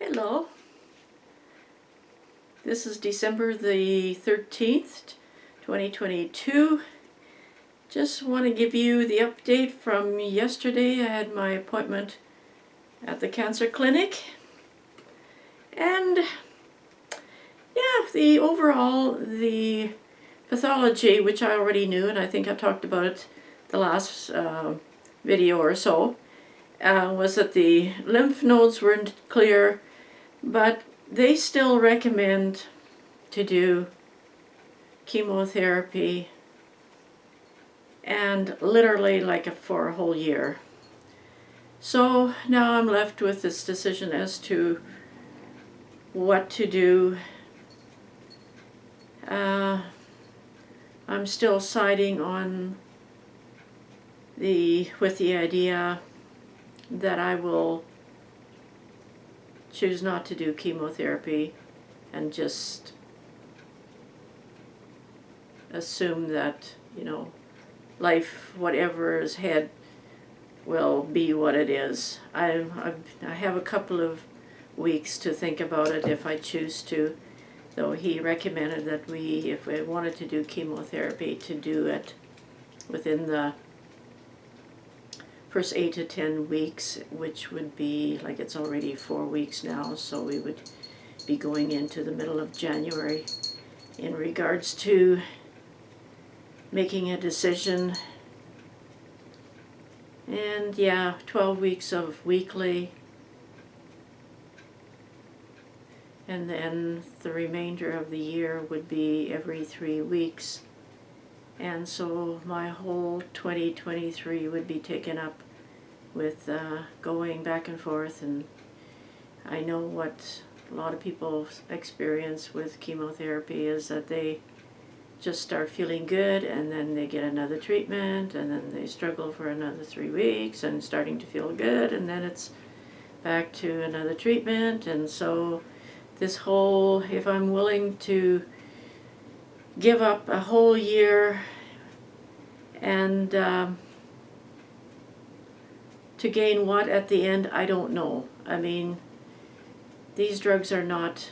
Hello, this is December the 13th, 2022. Just want to give you the update from yesterday. I had my appointment at the cancer clinic, and yeah, the pathology, which I already knew, and I think I talked about it the last video or so, was that the lymph nodes weren't clear, but they still recommend to do chemotherapy, and literally for a whole year. So now I'm left with this decision as to what to do. I'm still siding on with the idea that I will choose not to do chemotherapy and just assume that, life, whatever is ahead, will be what it is. I have a couple of weeks to think about it if I choose to, though he recommended that if we wanted to do chemotherapy, to do it within the first 8 to 10 weeks, which would be, it's already 4 weeks now, so we would be going into the middle of January in regards to making a decision. And yeah, 12 weeks of weekly, and then the remainder of the year would be every 3 weeks. And so my whole 2023 would be taken up with going back and forth. And I know what a lot of people experience with chemotherapy is that they just start feeling good, and then they get another treatment, and then they struggle for another 3 weeks and starting to feel good, and then it's back to another treatment. And so this whole, if I'm willing to give up a whole year and to gain what at the end, I don't know. I mean, these drugs are not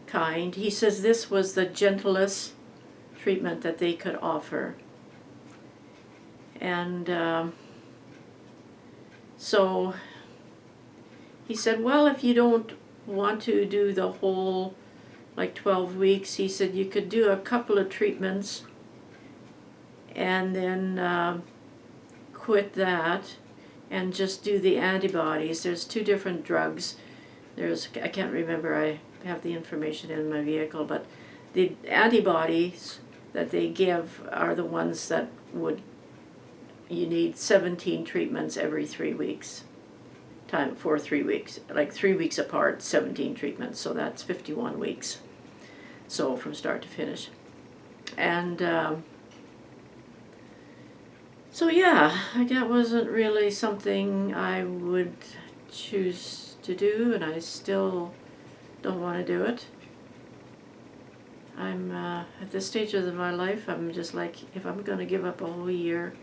kind. He says this was the gentlest treatment that they could offer. And so he said, well, if you don't want to do the whole 12 weeks, he said you could do a couple of treatments and then quit that and just do the antibodies. There's 2 different drugs. I can't remember, I have the information in my vehicle, but the antibodies that they give are the ones that you need 17 treatments every 3 weeks. For 3 weeks, 3 weeks apart, 17 treatments, so that's 51 weeks. So from start to finish. And so yeah, that wasn't really something I would choose to do, and I still don't want to do it. I'm at this stage of my life, I'm just if I'm going to give up a whole year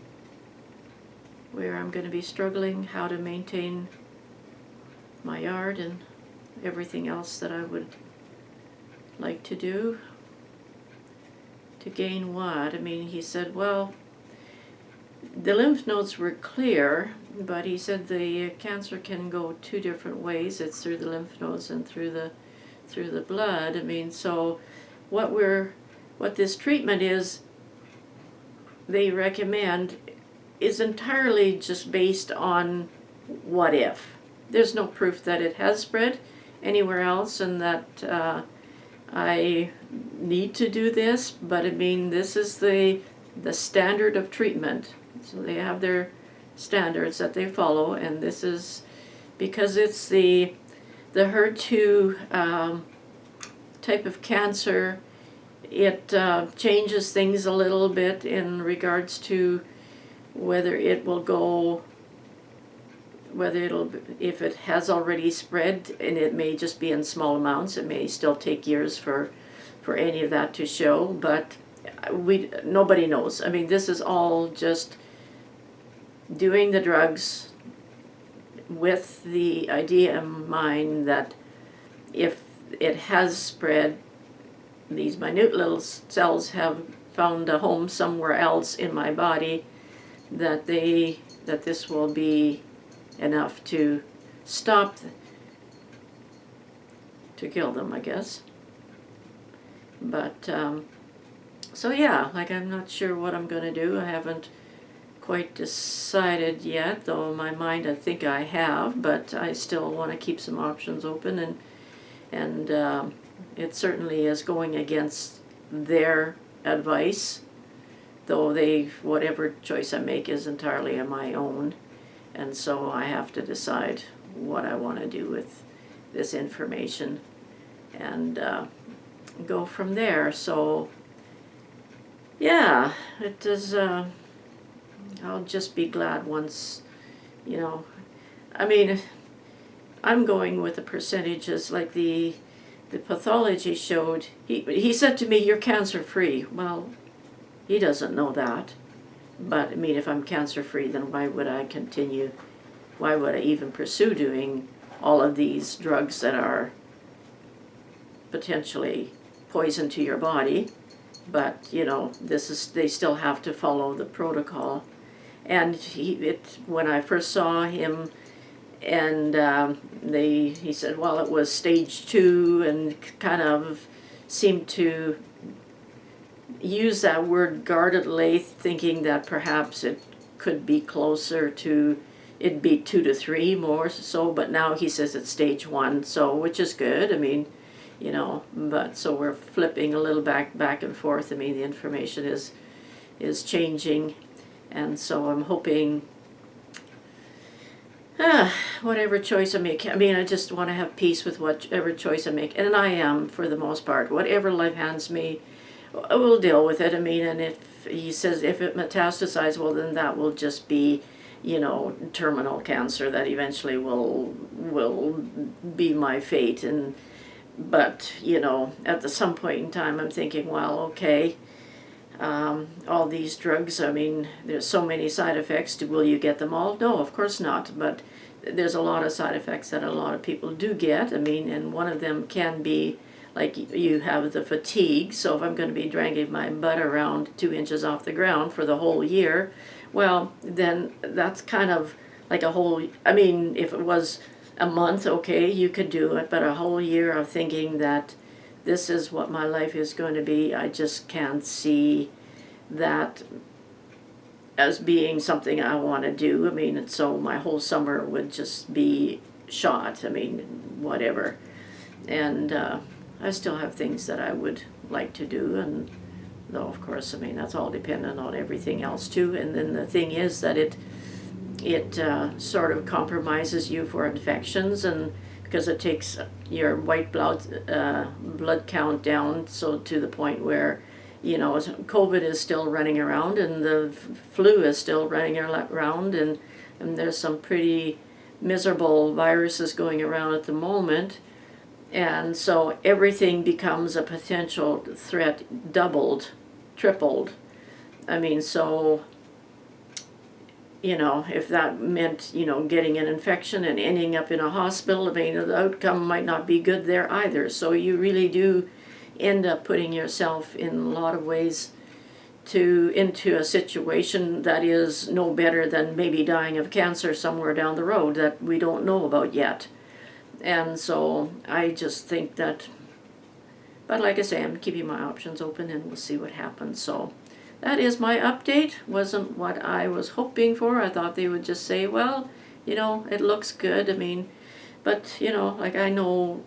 where I'm going to be struggling how to maintain my yard and everything else that I would like to do, to gain what? I mean, he said, well, the lymph nodes were clear, but he said the cancer can go 2 different ways. It's through the lymph nodes and through the blood. I mean, so what this treatment is, they recommend, is entirely just based on what if. There's no proof that it has spread anywhere else and that I need to do this, but I mean, this is the standard of treatment. So they have their standards that they follow, and this is because it's the HER2 type of cancer. It changes things a little bit in regards to whether it will go, if it has already spread, and it may just be in small amounts. It may still take years for any of that to show, but nobody knows. I mean, this is all just doing the drugs with the idea in mind that if it has spread, these minute little cells have found a home somewhere else in my body, that this will be enough to stop, to kill them, I guess. But, so yeah, like I'm not sure what I'm going to do. I haven't quite decided yet, though in my mind I think I have, but I still want to keep some options open, and it certainly is going against their advice, though whatever choice I make is entirely on my own, and so I have to decide what I want to do with this information and go from there. So yeah, it is, I'll just be glad once, you know, I mean, I'm going with the percentages like the pathology showed. He said to me, "You're cancer-free." Well, he doesn't know that. But, I mean, if I'm cancer-free, then why would I continue? Why would I even pursue doing all of these drugs that are potentially poison to your body? But, you know, they still have to follow the protocol. And when I first saw him, and he said, well, it was stage 2, and kind of seemed to use that word guardedly, thinking that perhaps it could be closer to, it'd be 2 to 3 more so, but now he says it's stage 1, so, which is good. I mean, you know, but so we're flipping a little back and forth. I mean, the information is changing, and so I'm hoping whatever choice I make. I mean, I just want to have peace with whatever choice I make, and I am, for the most part. Whatever life hands me, I will deal with it. I mean, and if he says if it metastasizes, well, then that will just be, you know, terminal cancer that eventually will be my fate. But you know, at some point in time, I'm thinking, well, okay, all these drugs, I mean, there's so many side effects. Will you get them all? No, of course not. But there's a lot of side effects that a lot of people do get. I mean, and one of them can be, like, you have the fatigue. So if I'm going to be dragging my butt around 2 inches off the ground for the whole year, well, then that's kind of like a whole, I mean, if it was a month, okay, you could do it, but a whole year of thinking that this is what my life is going to be, I just can't see that as being something I want to do. I mean, and so my whole summer would just be shot. I mean, whatever. And I still have things that I would like to do, and though, of course, I mean, that's all dependent on everything else too. And then the thing is that it sort of compromises you for infections, and because it takes your white blood count down, so to the point where, you know, COVID is still running around, and the flu is still running around, and there's some pretty miserable viruses going around at the moment, and so everything becomes a potential threat, doubled, tripled. I mean, so, you know, if that meant, you know, getting an infection and ending up in a hospital, I mean, the outcome might not be good there either. So you really do end up putting yourself in a lot of ways into a situation that is no better than maybe dying of cancer somewhere down the road that we don't know about yet. And so I just think that, but like I say, I'm keeping my options open, and we'll see what happens. So that is my update. Wasn't what I was hoping for. I thought they would just say, well, you know, it looks good. I mean, but, you know, like, I know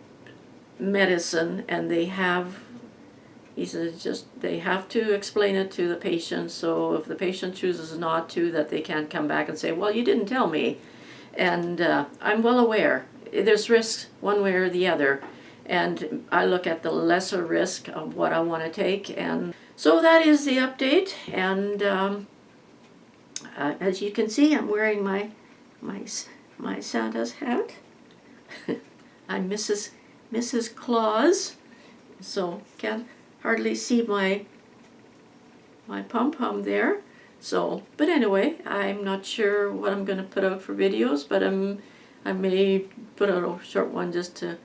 medicine, and he says, just they have to explain it to the patient. So if the patient chooses not to, that they can't come back and say, well, you didn't tell me. And I'm well aware there's risks one way or the other, and I look at the lesser risk of what I want to take. And so that is the update. And as you can see, I'm wearing my Santa's hat. I'm Mrs. Claus, so can't hardly see my pom-pom there. So, but anyway, I'm not sure what I'm going to put out for videos, but I may put out a short one just to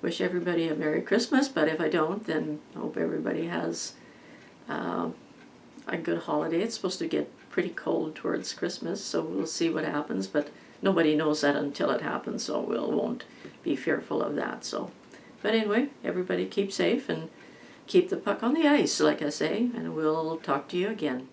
wish everybody a Merry Christmas, but if I don't, then I hope everybody has a good holiday. It's supposed to get pretty cold towards Christmas, so we'll see what happens, but nobody knows that until it happens, so we won't be fearful of that. So, but anyway, everybody keep safe and keep the puck on the ice, like I say, and we'll talk to you again.